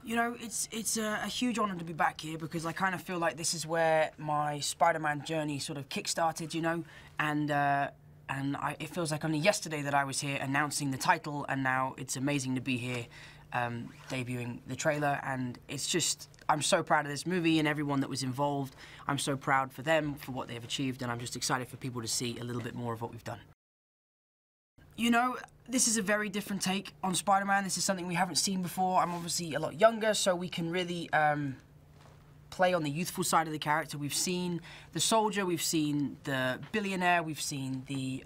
You know, it's a huge honor to be back here because I kind of feel like this is where my Spider-Man journey sort of kick-started, you know, and it feels like only yesterday that I was here announcing the title, and now it's amazing to be here debuting the trailer, and it's just, I'm so proud of this movie and everyone that was involved. I'm so proud for them, for what they've achieved, and I'm just excited for people to see a little bit more of what we've done. You know, this is a very different take on Spider-Man. This is something we haven't seen before. I'm obviously a lot younger, so we can really play on the youthful side of the character. We've seen the soldier, we've seen the billionaire, we've seen the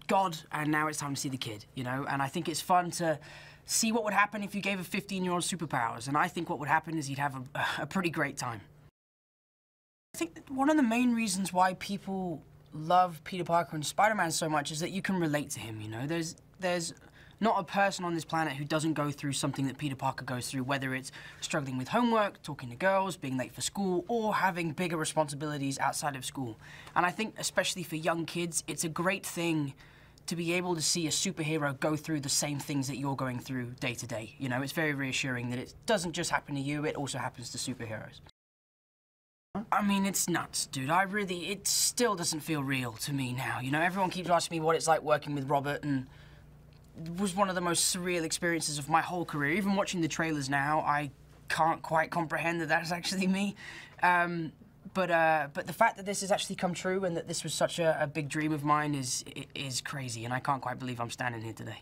god, and now it's time to see the kid, you know? And I think it's fun to see what would happen if you gave a 15-year-old superpowers, and I think what would happen is he'd have a pretty great time. I think that one of the main reasons why people love Peter Parker and Spider-Man so much is that you can relate to him, you know? There's not a person on this planet who doesn't go through something that Peter Parker goes through, whether it's struggling with homework, talking to girls, being late for school, or having bigger responsibilities outside of school. And I think, especially for young kids, it's a great thing to be able to see a superhero go through the same things that you're going through day to day. You know, it's very reassuring that it doesn't just happen to you, it also happens to superheroes. I mean, it's nuts, dude. It still doesn't feel real to me now. You know, everyone keeps asking me what it's like working with Robert, and it was one of the most surreal experiences of my whole career. Even watching the trailers now, I can't quite comprehend that that's actually me. But the fact that this has actually come true and that this was such a big dream of mine is crazy, and I can't quite believe I'm standing here today.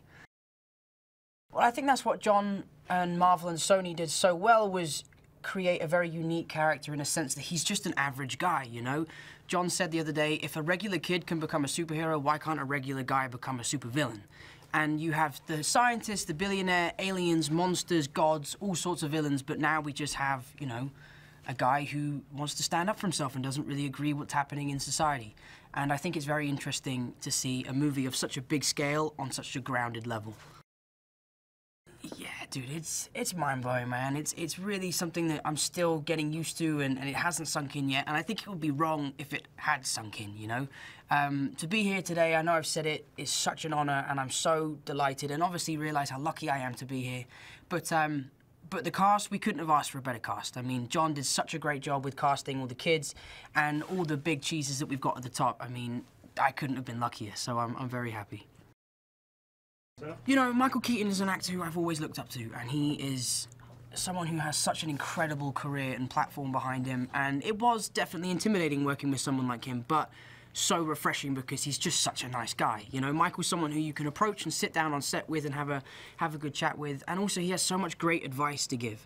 Well, I think that's what John and Marvel and Sony did so well, was create a very unique character in a sense that he's just an average guy, you know? John said the other day, if a regular kid can become a superhero, why can't a regular guy become a supervillain? And you have the scientist, the billionaire, aliens, monsters, gods, all sorts of villains, but now we just have, you know, a guy who wants to stand up for himself and doesn't really agree what's happening in society. And I think it's very interesting to see a movie of such a big scale on such a grounded level. Yeah, dude, it's mind-blowing, man. It's really something that I'm still getting used to, and it hasn't sunk in yet, and I think it would be wrong if it had sunk in, you know? To be here today, I know I've said it, is such an honor, and I'm so delighted, and obviously realize how lucky I am to be here. But the cast, we couldn't have asked for a better cast. I mean, John did such a great job with casting all the kids, and all the big cheeses that we've got at the top. I mean, I couldn't have been luckier, so I'm very happy. You know, Michael Keaton is an actor who I've always looked up to, and he is someone who has such an incredible career and platform behind him, and it was definitely intimidating working with someone like him, but so refreshing because he's just such a nice guy. You know, Michael's someone who you can approach and sit down on set with and have a good chat with, and also he has so much great advice to give.